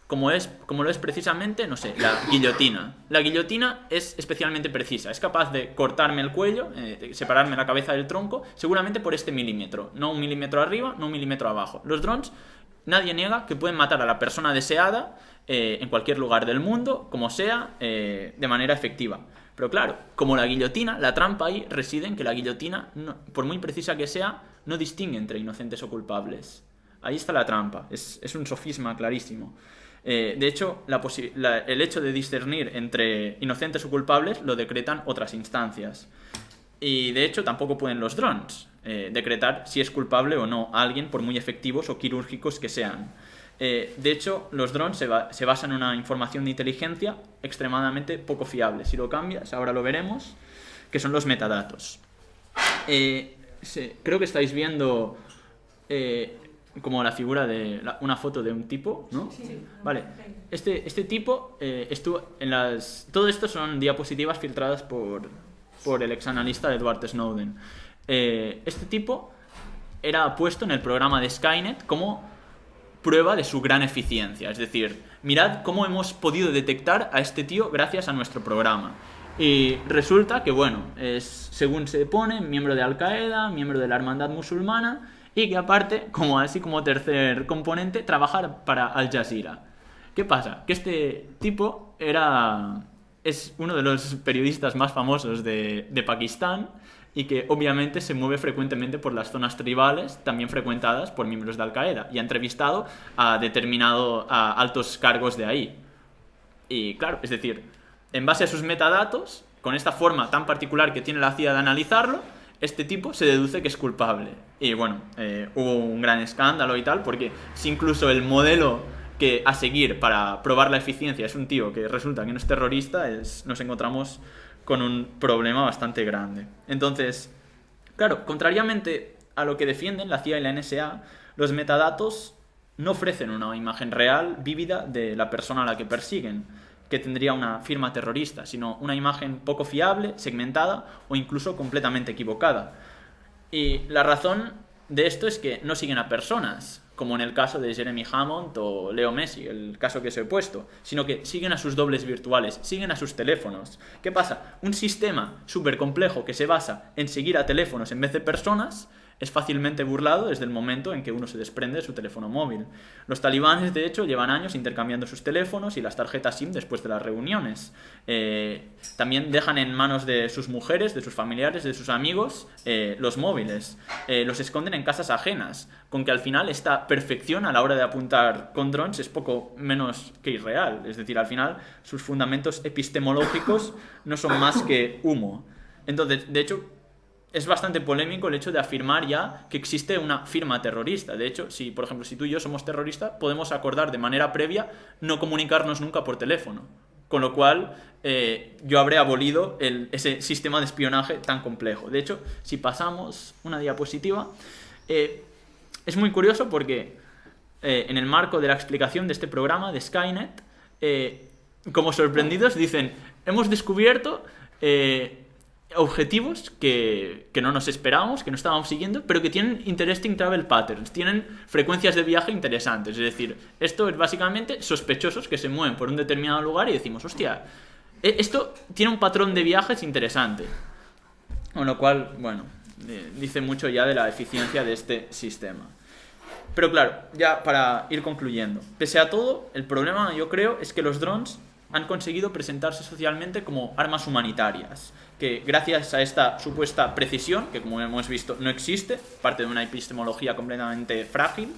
Speaker 1: Como lo es precisamente, no sé, la guillotina. La guillotina es especialmente precisa. Es capaz de cortarme el cuello, de separarme la cabeza del tronco, seguramente por este milímetro. No un milímetro arriba, no un milímetro abajo. Los drones, nadie niega que pueden matar a la persona deseada en cualquier lugar del mundo, como sea, de manera efectiva. Pero claro, como la guillotina, la trampa ahí reside en que la guillotina, por muy precisa que sea, no distingue entre inocentes o culpables. Ahí está la trampa. Es un sofisma clarísimo. De hecho, el hecho de discernir entre inocentes o culpables lo decretan otras instancias. Y de hecho, tampoco pueden los drones decretar si es culpable o no a alguien, por muy efectivos o quirúrgicos que sean. De hecho, los drones se basan en una información de inteligencia extremadamente poco fiable. Si lo cambias, ahora lo veremos, que son los metadatos. Creo que estáis viendo como la figura de una foto de un tipo, ¿no? Sí. Vale. Este tipo estuvo en todo esto son diapositivas filtradas por el exanalista Edward Snowden. este tipo era puesto en el programa de Skynet como prueba de su gran eficiencia. Es decir, mirad cómo hemos podido detectar a este tío gracias a nuestro programa. Y resulta que, bueno, es, según se pone, miembro de Al-Qaeda, miembro de la Hermandad Musulmana, y que aparte, como tercer componente, trabaja para Al Jazeera. ¿Qué pasa? Que este tipo es uno de los periodistas más famosos de Pakistán, y que obviamente se mueve frecuentemente por las zonas tribales, también frecuentadas por miembros de Al-Qaeda, y ha entrevistado a altos cargos de ahí. Y claro, es decir, en base a sus metadatos, con esta forma tan particular que tiene la CIA de analizarlo, este tipo se deduce que es culpable. Y bueno, hubo un gran escándalo y tal, porque si incluso el modelo a seguir para probar la eficiencia es un tío que resulta que no es terrorista, nos encontramos con un problema bastante grande. Entonces, claro, contrariamente a lo que defienden la CIA y la NSA, los metadatos no ofrecen una imagen real, vívida, de la persona a la que persiguen, que tendría una firma terrorista, sino una imagen poco fiable, segmentada o incluso completamente equivocada. Y la razón de esto es que no siguen a personas, como en el caso de Jeremy Hammond o Leo Messi, el caso que os he puesto, sino que siguen a sus dobles virtuales, siguen a sus teléfonos. ¿Qué pasa? Un sistema súper complejo que se basa en seguir a teléfonos en vez de personas es fácilmente burlado desde el momento en que uno se desprende de su teléfono móvil. Los talibanes, de hecho, llevan años intercambiando sus teléfonos y las tarjetas SIM después de las reuniones. También dejan en manos de sus mujeres, de sus familiares, de sus amigos, los móviles. Los esconden en casas ajenas, con que al final esta perfección a la hora de apuntar con drones es poco menos que irreal. Es decir, al final sus fundamentos epistemológicos no son más que humo. Entonces, de hecho, es bastante polémico el hecho de afirmar ya que existe una firma terrorista. De hecho, por ejemplo, si tú y yo somos terroristas, podemos acordar de manera previa no comunicarnos nunca por teléfono. Con lo cual, yo habré abolido ese sistema de espionaje tan complejo. De hecho, si pasamos una diapositiva, es muy curioso porque en el marco de la explicación de este programa de Skynet, como sorprendidos dicen, hemos descubierto objetivos que no nos esperábamos, que no estábamos siguiendo, pero que tienen interesting travel patterns, tienen frecuencias de viaje interesantes. Es decir, esto es básicamente sospechosos que se mueven por un determinado lugar y decimos, hostia, esto tiene un patrón de viajes interesante. Con lo cual, bueno, dice mucho ya de la eficiencia de este sistema. Pero claro, ya para ir concluyendo, pese a todo, el problema, yo creo, es que los drones han conseguido presentarse socialmente como armas humanitarias, que gracias a esta supuesta precisión, que como hemos visto no existe, parte de una epistemología completamente frágil,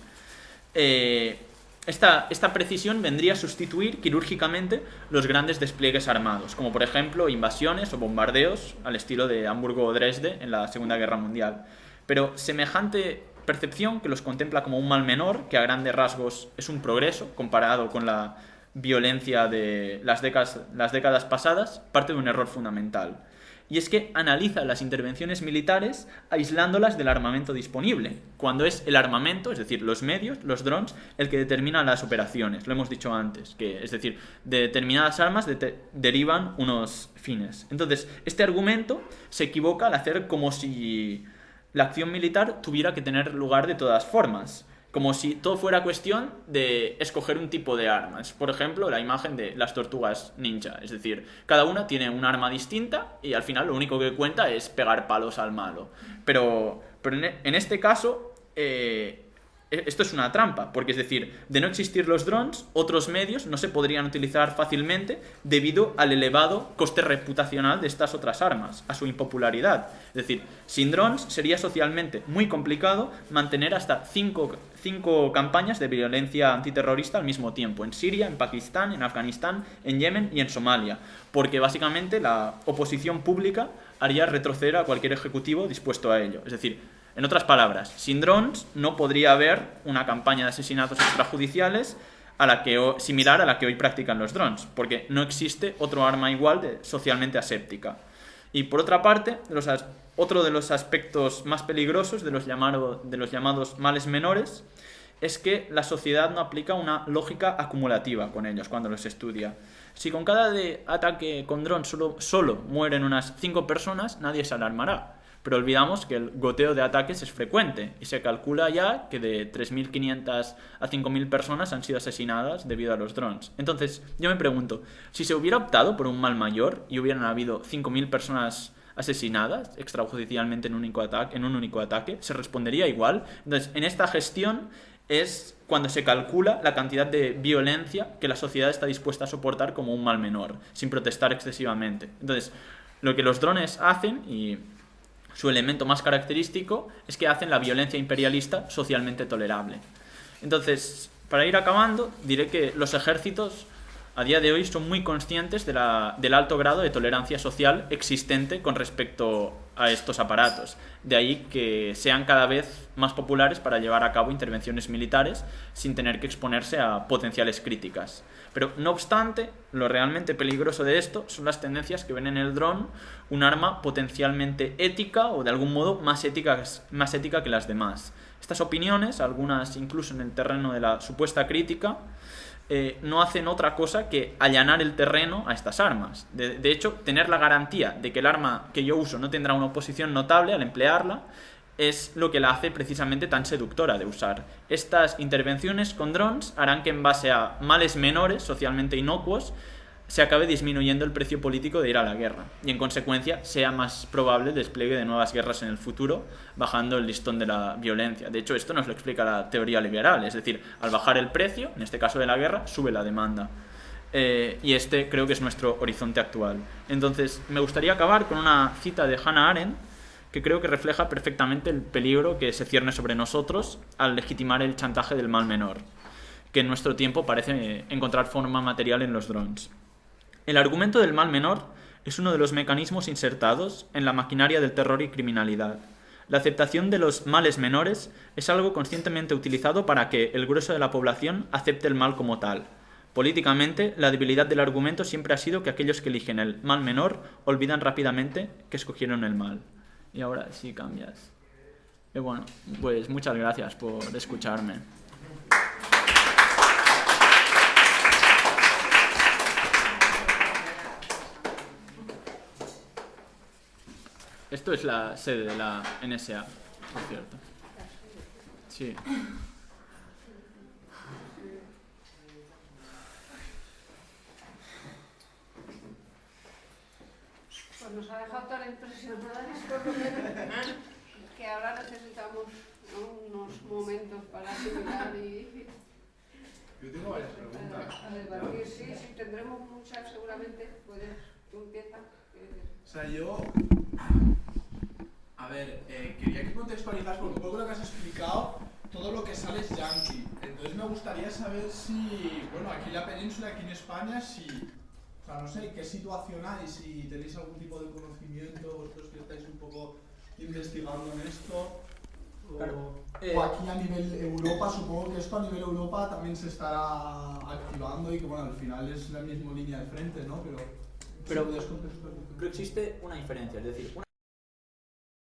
Speaker 1: esta precisión vendría a sustituir quirúrgicamente los grandes despliegues armados, como por ejemplo invasiones o bombardeos al estilo de Hamburgo o Dresde en la Segunda Guerra Mundial. Pero semejante percepción, que los contempla como un mal menor, que a grandes rasgos es un progreso comparado con la violencia de las décadas pasadas, parte de un error fundamental. Y es que analiza las intervenciones militares aislándolas del armamento disponible, cuando es el armamento, es decir, los medios, los drones, el que determina las operaciones. Lo hemos dicho antes, que es decir, de determinadas armas derivan unos fines. Entonces, este argumento se equivoca al hacer como si la acción militar tuviera que tener lugar de todas formas, como si todo fuera cuestión de escoger un tipo de armas. Por ejemplo, la imagen de las tortugas ninja. Es decir, cada una tiene un arma distinta y al final lo único que cuenta es pegar palos al malo. Pero en este caso, esto es una trampa, porque es decir, de no existir los drones, otros medios no se podrían utilizar fácilmente debido al elevado coste reputacional de estas otras armas, a su impopularidad. Es decir, sin drones sería socialmente muy complicado mantener hasta cinco campañas de violencia antiterrorista al mismo tiempo, en Siria, en Pakistán, en Afganistán, en Yemen y en Somalia, porque básicamente la oposición pública haría retroceder a cualquier ejecutivo dispuesto a ello. Es decir, en otras palabras, sin drones no podría haber una campaña de asesinatos extrajudiciales similar a la que hoy practican los drones, porque no existe otro arma igual de socialmente aséptica. Y por otra parte, otro de los aspectos más peligrosos de los llamados males menores es que la sociedad no aplica una lógica acumulativa con ellos cuando los estudia. Si con cada ataque con drones solo mueren unas 5 personas, nadie se alarmará. pero olvidamos que el goteo de ataques es frecuente y se calcula ya que de 3.500 a 5.000 personas han sido asesinadas debido a los drones. Entonces, yo me pregunto, si se hubiera optado por un mal mayor y hubieran habido 5.000 personas asesinadas extrajudicialmente en un único ataque, ¿se respondería igual? Entonces, en esta gestión es cuando se calcula la cantidad de violencia que la sociedad está dispuesta a soportar como un mal menor, sin protestar excesivamente. Entonces, lo que los drones hacen, y su elemento más característico, es que hacen la violencia imperialista socialmente tolerable. Entonces, para ir acabando, diré que los ejércitos a día de hoy son muy conscientes del alto grado de tolerancia social existente con respecto a estos aparatos. De ahí que sean cada vez más populares para llevar a cabo intervenciones militares sin tener que exponerse a potenciales críticas. Pero, no obstante, lo realmente peligroso de esto son las tendencias que ven en el dron un arma potencialmente ética o de algún modo más ética que las demás. Estas opiniones, algunas incluso en el terreno de la supuesta crítica, no hacen otra cosa que allanar el terreno a estas armas. De hecho, tener la garantía de que el arma que yo uso no tendrá una oposición notable al emplearla es lo que la hace precisamente tan seductora de usar. Estas intervenciones con drones harán que en base a males menores, socialmente inocuos, se acabe disminuyendo el precio político de ir a la guerra y en consecuencia sea más probable el despliegue de nuevas guerras en el futuro, bajando el listón de la violencia. De hecho, esto nos lo explica la teoría liberal, es decir, al bajar el precio, en este caso de la guerra, sube la demanda. Y este creo que es nuestro horizonte actual. Entonces, me gustaría acabar con una cita de Hannah Arendt que creo que refleja perfectamente el peligro que se cierne sobre nosotros al legitimar el chantaje del mal menor, que en nuestro tiempo parece encontrar forma material en los drones. El argumento del mal menor es uno de los mecanismos insertados en la maquinaria del terror y criminalidad. La aceptación de los males menores es algo conscientemente utilizado para que el grueso de la población acepte el mal como tal. Políticamente, la debilidad del argumento siempre ha sido que aquellos que eligen el mal menor olvidan rápidamente que escogieron el mal. Y ahora sí cambias. Bueno, pues muchas gracias por escucharme. Esto es la sede de la NSA, por cierto. Sí.
Speaker 2: Pues nos ha dejado tan impresionadas por lo menos que ahora necesitamos, ¿no?, unos momentos para asimilar y...
Speaker 3: Yo tengo varias preguntas.
Speaker 2: A debatir, sí, tendremos muchas seguramente. Tú empieza.
Speaker 3: O sea, yo... A ver, quería que contextualizas, porque un poco lo que has explicado, todo lo que sale es yankee. Entonces me gustaría saber si, bueno, aquí en la península, aquí en España, si... O sea, no sé, ¿qué situación hay? Si tenéis algún tipo de conocimiento, vosotros que estáis un poco investigando en esto.
Speaker 1: Claro.
Speaker 3: O aquí a nivel Europa, supongo que esto a nivel Europa también se estará activando y que, bueno, al final es la misma línea de frente, ¿no? Pero
Speaker 1: existe una diferencia, es decir,